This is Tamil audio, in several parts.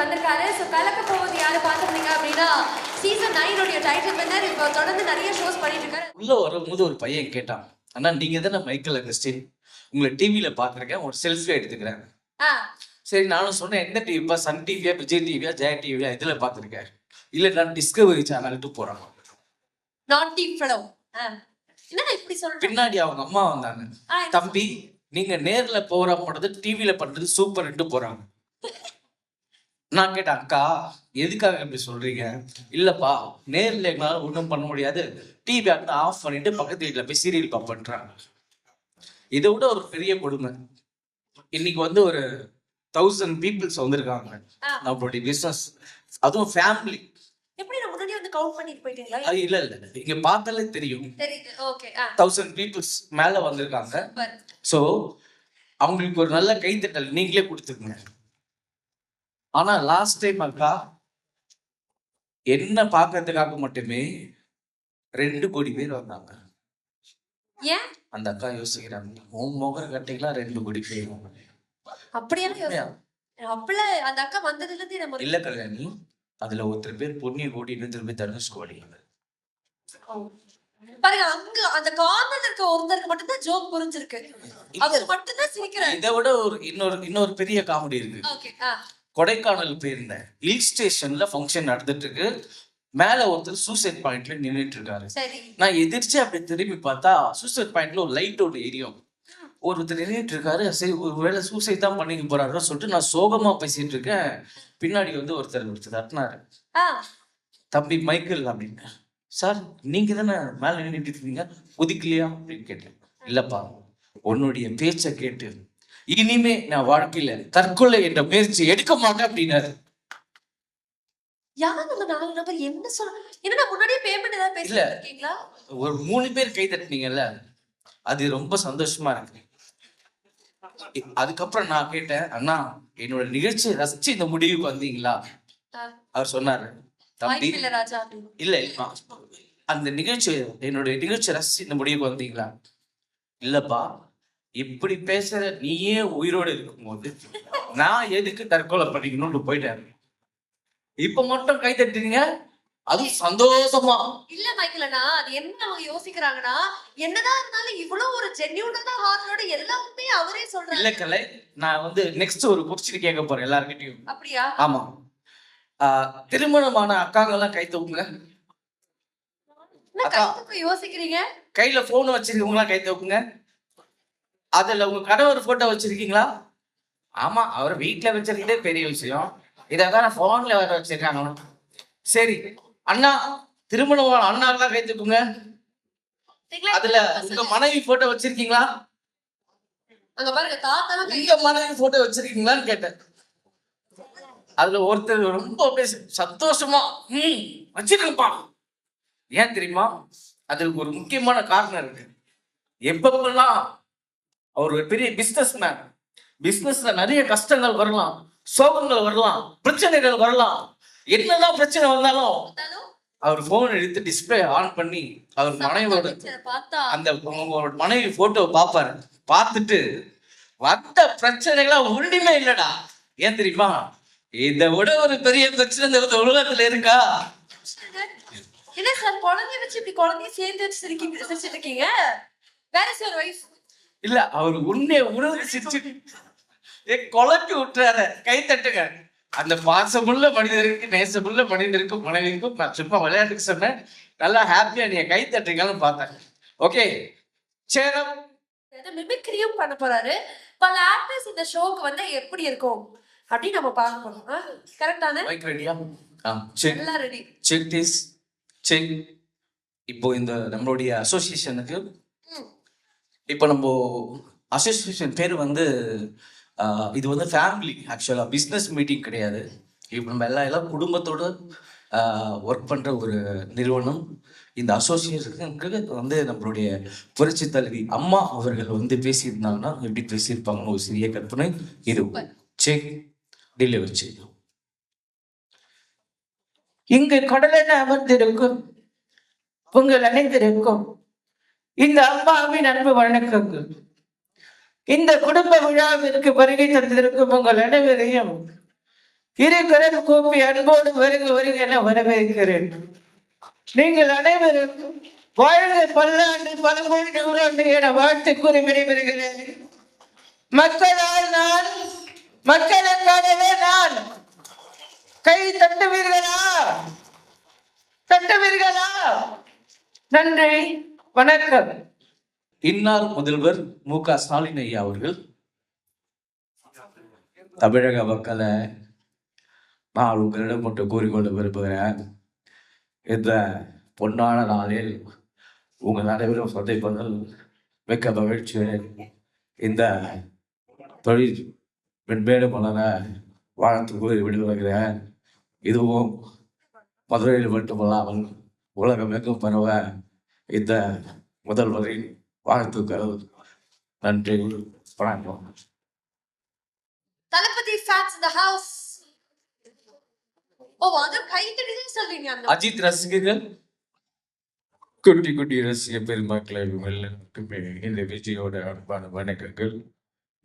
வந்திருக்காரு. ஸோ கலக்க போவது யாரு பார்த்துருந்தீங்க அப்படின்னா சீசன் 9 டைட்டில் வின்னர். இப்போ தொடர்ந்து நிறைய ஷோஸ் பண்ணிட்டு இருக்காரு. உள்ள வரும்போது ஒரு பையன் கேட்டான், அண்ணா நீங்க தானே மைக்கேல் அகஸ்டின், உங்களை டிவியில பாத்துருக்கேன், ஒரு செல்ஃபி எடுத்துக்கிறேன். சரி நானும் சொன்னேன், எந்த டிவிப்பா, சன் டிவியா, விஜய் டிவியா, ஜெயா டிவியா, இதுல பாத்துருக்கேன். இல்ல நான் டிஸ்கவரி சேனல்ட்டு போறேன். நாட்டி ஃபெலோ. என்ன இப்படி சொல்றீங்க? பின்னாடி அவங்க அம்மா வந்தாங்க, தம்பி நீங்க நேர்ல போற பண்றது டிவியில பண்றது சூப்பர்ன்ட்டு போறாங்க. நான் கேட்டேன், அக்கா எதுக்காக இப்படி சொல்றீங்க? இல்லப்பா நேர்ல எங்களால ஒன்றும் பண்ண முடியாது, டிவி ஆஃப் பண்ணிட்டு பக்கத்து வீட்டுல போய் சீரியல் பார்ப்பேன்றாங்க. இதை விட ஒரு பெரிய கொடுமை, இன்னைக்கு வந்து ஒரு 1000 பீப்புள்ஸ் வந்திருக்காங்க நம்மளுடைய பிசினஸ், அதுவும் ஃபேமிலி. எப்படி நான் முன்னாடி வந்து கவுண்ட் பண்ணிட்டு போயிட்டீங்களா? இல்ல இங்க பார்த்தாலே தெரியும். தெரியுது. ஓகே. 1000 பீப்புள்ஸ் மேல வந்திருக்காங்க. சோ அவங்களுக்கு ஒரு நல்ல கைத்தட்டல் நீங்களே கொடுத்துருங்க. ஆனா லாஸ்ட் டைம் அக்கா என்ன பார்க்கறதுக்காக மட்டுமே 2 கோடி பேர் வந்தாங்க. ஏன் அந்த அக்கா யோசிக்கிறாங்க, உன் முகர கட்டிங்களா 2 கோடி பேர் அப்படியே அப்பல அந்த அக்கா வந்ததுல இருந்து நம்ம இல்ல கல்யாணி, அதுல ஒருத்தர் பேர் பொன்னிய கோடி, இன்னொருத்தர் பேர் தனுஷ் கோடி. பாருங்க, அங்க அந்த கார்னர்ல இருக்க ஒருத்தருக்கு மட்டும் தான் ஜோக் புரிஞ்சிருக்கு, அவர் மட்டும் தான் சிரிக்கிறார். இதை விட ஒரு இன்னொரு பெரிய காமெடி இருக்கு. ஓகே. கொடைக்கானல் போயிருந்தேன், ஹில் ஸ்டேஷன்ல ஃபங்க்ஷன் நடந்துட்டு இருக்கு, மேல ஒருத்தர் சூசைட் பாயிண்ட்ல நின்றுட்டு இருக்காரு. நான் எதிர்த்து அப்படி திரும்பி பார்த்தா சூசைட் பாயிண்ட்ல ஒரு லைட் ஒன்று எரியும், ஒருத்தர் நின்றுட்டு இருக்காரு. சரி ஒருவேளை சூசைட் தான் பண்ணிக்க போறாருன்னு சொல்லிட்டு நான் சோகமா பேசிட்டு இருக்கேன். பின்னாடி வந்து ஒருத்தர் தட்டினாரு, தம்பி மைக்கேல் அப்படின்னு. சார் நீங்க தானே மேல நின்றுட்டு இருக்கீங்க, குதிக்கலையா அப்படின்னு கேட்டேன். இல்லப்பா உன்னுடைய பேச்சை கேட்டு இனிமே நான் வாழ்க்கையில தற்கொலை என்ற முயற்சி எடுக்க மாட்டேன் அப்படின்னாரு. யார் அந்த 4 நபர்? என்ன சொல்ற? என்னடா முன்னாடியே பேமெண்ட் ஏதாவது பேசிட்டு இருக்கீங்களா? ஒரு 3 பேர் கை தட்டினீங்கல்ல, அது ரொம்ப சந்தோஷமா இருக்கு. அதுக்கப்புறம் நான் கேட்டேன், அண்ணா என்னோட நிகழ்ச்சியை ரசிச்சு இந்த முடிவுக்கு வந்தீங்களா? அவர் சொன்னாரு, தம்பி இல்ல அந்த நிகழ்ச்சி என்னுடைய நிகழ்ச்சி ரசிச்சு இந்த முடிவுக்கு வந்தீங்களா? இல்லப்பா இப்படி பேசுற நீயே உயிரோடு இருக்கும்போது நான் எதுக்கு தற்கொலை பண்ணிக்கணும்னு போயிட்டேன். இப்ப மட்டும் கை தட்டுறீங்க, அது சந்தோஷமா இல்ல மைக்கேலனா? அது என்ன அவங்க யோசிக்கிறாங்கன்னா, என்னதான் இருந்தாலும் இவ்வளவு ஒரு ஜென்யூனான ஹார்ட்டோட எல்லாமே அவரே சொல்றாரு. இல்ல கலை, நான் வந்து நெக்ஸ்ட் ஒரு கொஸ்டின் கேட்க போறேன் எல்லார்கிட்டயும். அப்படியா? ஆமா. திருமணமான அக்காங்க எல்லாம் கை தூக்குங்க. யோசிக்கிறீங்க? கையில போன் வச்சிருக்கவங்களா கை தூக்குங்க. அதுல உங்க கணவர் போட்டோ வச்சிருக்கீங்களா? ஆமா, அவர் வீட்டுல வச்சிருக்கதே பெரிய விஷயம், இதான் போன்ல வேற வச்சிருக்காங்க. சரி அண்ணா, திருமணமான அண்ணா எல்லாம் கை தூக்குங்க. அதுல உங்க மனைவி போட்டோ வச்சிருக்கீங்களா? அங்க பாருங்க, தாத்தாலாம் உங்க மனைவி போட்டோ வச்சிருக்கீங்களான்னு கேட்டேன். அதுல ஒருத்தர் ரொம்ப சந்தோஷமா வச்சிருக்கப்பா. ஏன் தெரியுமா? அதுக்கு ஒரு முக்கியமான காரணம் இருக்கு. எப்பெல்லாம் அவர் ஒரு பெரிய பிசினஸ் மேன், பிசினஸ்ல நிறைய கஷ்டங்கள் வரலாம், சோகங்கள் வரலாம், பிரச்சனைகள் வரலாம், என்னதான் பிரச்சனை வந்தாலும் அவர் போன் எடுத்து டிஸ்பிளே ஆன் பண்ணி அவர் மனைவியோட அந்த மனைவி போட்டோ பார்ப்பாரு. பார்த்துட்டு வந்த பிரச்சனைகள்லாம் ஒண்ணுமே இல்லடா, ஏன் தெரியுமா? இதை விட ஒரு பெரிய பிரச்சனை இந்த உலகத்துல இருக்கா? என்ன சார் குழந்தைய வச்சு இப்படி குழந்தைய சேர்ந்து வச்சு சிரிச்சிட்டு இருக்கீங்க? வேற சார் வைஃப் இல்ல, அவர் உன்னை உணர்ந்து சிரிச்சு குழப்பி விட்டுறாரு. கை தட்டுங்க. அந்த பாசமுள்ள மனிதருக்கு, நேசமுள்ள மனிதருக்கு, மனைவிக்கும் நான் சும்மா விளையாட்டுக்கு சொன்னேன். நல்லா ஹாப்பியா நீங்க கை தட்டுறீங்கன்னு பார்த்தேன். ஓகே, சேரம் மிமிக்ரியும் பண்ண போறாரு. பல ஆக்டர்ஸ் இந்த ஷோக்கு வந்து எப்படி இருக்கும் அப்படின்னு நம்ம பார்க்க போறோம். கரெக்டான மைக் ரெடியா? எல்லாம் ரெடி. Check this check. இப்போ இந்த நம்மளுடைய அசோசியேஷனுக்கு, இப்போ நம்ம அசோசியேஷன் பேர் வந்து இது வந்து ஃபேமிலி, ஆக்சுவலாக பிஸ்னஸ் மீட்டிங் கிடையாது. இப்போ நம்ம எல்லாம் குடும்பத்தோடு ஒர்க் பண்ணுற ஒரு நிறுவனம். இந்த அசோசியேஷனுக்கு வந்து நம்மளுடைய புரட்சி தலைவி அம்மா அவர்கள் வந்து பேசியிருந்தாங்கன்னா எப்படி பேசியிருப்பாங்கன்னு ஒரு சிறிய கற்பனை. இது செக் டெலிவரி செய்யும். இங்கு கடலில் அமர்ந்திருக்கும் உங்கள் அனைவருக்கும் இந்த அம்மாவின் அன்பு வணக்கங்கள். இந்த குடும்ப விழாவிற்கு வருகை தந்திருக்கும் உங்கள் அனைவரையும் இருக்கிறேன் கூப்பி அன்போடு வருக வருக என வரவேற்கிறேன். நீங்கள் அனைவரும் வாழ்க பல்லாண்டு பல கோடி நூறாண்டு என வாழ்த்து கூறி விடைபெறுகிறேன். மக்களால் நான், மக்களுக்காகவே நான். கை தட்டுவீர்களா? தட்டுவீர்களா? நன்றி, வணக்கம். இன்னார் முதல்வர் மு.க.ஸ்டாலின் ஐயா அவர்கள் தமிழக மக்களை நான் உங்களிடம் ஒன்று கூறிக்கொள்ள விரும்புகிறேன். இந்த பொன்னான நாளில் உங்கள் அனைவரும் சந்திப்பதில் மிக்க மகிழ்ச்சி. இந்த தொழில் மென்மேலும் வளர வாழ்த்து கூறி விடுவிக்கிறேன். இதுவும் மதுரையில் மட்டுமல்லாமல் உலகமெங்கும் பரவ இந்த முதல்வரின் வாழ்த்துக்கள். நன்றி, வணக்கம். தளபதி ஃபேன்ஸ் இந்த ஹவுஸ். ஓ, அது கைத்தடிதான் சொல்றீங்க. அஜித் ரசிகர்கள், குட்டி குட்டி ரசிக பெருமக்களை எல்லாருக்குமே இந்த விஜயோட அன்பான வணக்கங்கள்.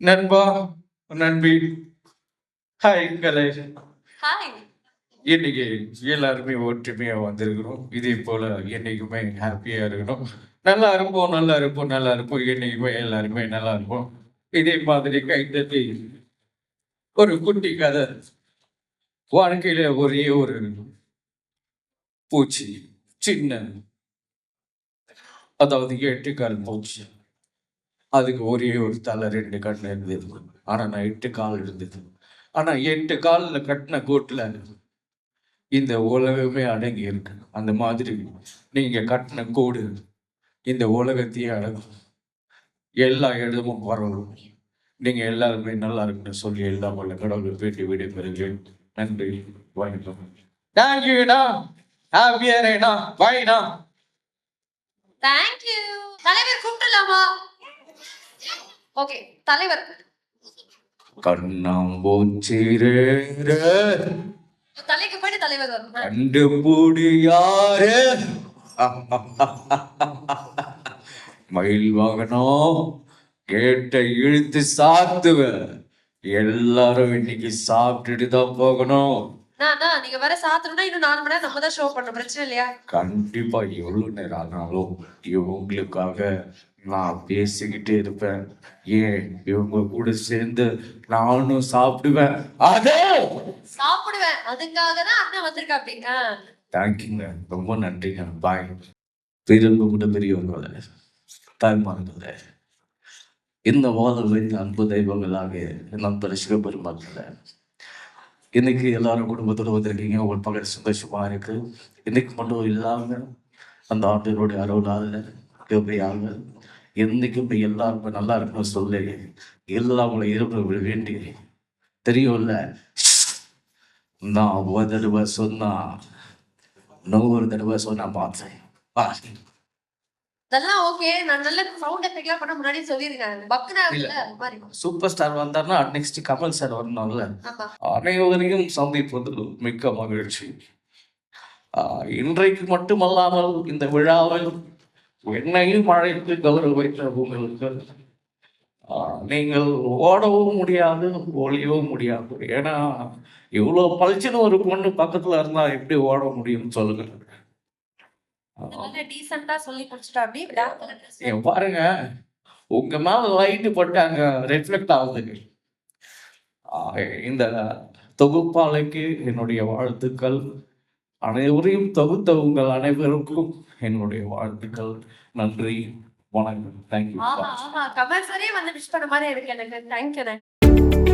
நண்பா, நண்பி, ஹாய்களை. ஹாய். இன்னைக்கு எல்லாருமே ஒற்றுமையா வந்திருக்கிறோம். இதே போல என்னைக்குமே ஹாப்பியா இருக்கணும். நல்லா இருப்போம், நல்லா இருப்போம், நல்லா இருப்போம். என்னைக்குமே எல்லாருமே நல்லா இருப்போம். இதே மாதிரி கைத்தட்டி ஒரு குட்டி கதை. வாழ்க்கையில ஒரே ஒரு பூச்சி, சின்ன, அதாவது 8 கால் பூச்சி. அதுக்கு ஒரே ஒரு தலை, 2 கண் இருந்தது. ஆனா நான் 8 கால் இருந்தது. ஆனா 8 காலில் கட்டின கூட்டுல இந்த உலகமே அடங்கி இருக்கு. அந்த மாதிரி நீங்க கட்டின கூடு இந்த உலகத்தையே அடங்கும். எல்லா இடமும் வரணும். நீங்க எல்லாருமே நல்லா இருக்குன்னு சொல்லி எல்லாம் உள்ள கடவுளை பேட்டி விடைபெறுகிறேன். நன்றி, வணக்கம். தேங்க்யூண்ணா, ஹாப்பியாரேண்ணா, பாய்ண்ணா. Thank you. தலைவர் கூப்பிடலாமா? ஓகே, தலைவர். கண்ணாம்பூச்சிரே தலைக்கு போயிட்டு தலைவர் வரும். கண்டுபிடி யாரு? மயில் வாகனம் கேட்டை இழுத்து சாத்துவ. எல்லாரும் இன்னைக்கு சாப்பிட்டுட்டு தான் போகணும். நீங்க வேற சாத்தணும்னா இன்னும் 4 மணி நேரம் நம்ம தான் ஷோ பண்ண, பிரச்சனை இல்லையா? கண்டிப்பா எவ்வளவு நேரம் ஆனாலும் இவங்களுக்காக நான் பேசிக்கிட்டே இருப்பேன். ஏன் இவங்க கூட சேர்ந்து நானும் சாப்பிடுவேன். அதே சாப்பிடுவேன். அதுக்காக தான் அண்ணன் வந்திருக்கா. அப்படி தேங்க்யூங்க, ரொம்ப நன்றிங்க. பாய். பெரியவங்க பெரியவங்கள, தாய்மார்கள, இந்த மாதம் வைத்த அன்பு தெய்வங்களாக நண்பர் சிவபெருமான்கள, இன்னைக்கு எல்லாரும் குடும்பத்தோடு வந்திருக்கீங்க. உங்கள் பகல் சந்தோஷமா இருக்கு. இன்னைக்கு மட்டும் இல்லாம அந்த ஆண்டினுடைய அருளாக கிருபையாக என்னைக்குமே எல்லாருமே நல்லா இருக்கணும்னு சொல்லி எல்லாம் அவங்களை இருப்ப வேண்டி தெரியும்ல. நான் ஒரு தடவை சொன்னா 100 தடவை சொன்னா பார்த்தேன். அதெல்லாம் ஓகே. நான் நல்ல சவுண்ட் எஃபெக்ட்லாம் பண்ண முன்னாடி சொல்லிருக்கேன். பக்னா இல்ல மாதிரி சூப்பர் ஸ்டார் வந்தாருன்னா நெக்ஸ்ட் கமல் சார் வரணும்ல. ஆமா. அனைவரையும் சந்திப்பது மிக்க மகிழ்ச்சி. இன்றைக்கு மட்டுமல்லாமல் இந்த விழாவில் என்னையும் அழைத்து கௌரவித்த உங்களுக்கு நீங்கள் ஓடவும் முடியாது, ஒளியவும் முடியாது. ஏன்னா இவ்வளவு பளிச்சுன்னு ஒரு பொண்ணு பக்கத்துல இருந்தா எப்படி ஓட முடியும் சொல்லுங்க. டீசெண்டா சொல்லி முடிச்சிட்டா. அப்படி பாருங்க, உங்க மேல லைட்டு போட்டாங்க, ரிஃப்ளெக்ட் ஆகுது. இந்த தொகுப்பாளைக்கு என்னுடைய வாழ்த்துக்கள். அனைவரையும் தொகுத்த உங்கள் அனைவருக்கும் என்னுடைய வாழ்த்துக்கள். நன்றி, வணக்கம். தேங்க்யூ. கமல் சாரே வந்து விஷ் பண்ண மாதிரி இருக்கு எனக்கு. தேங்க்யூ.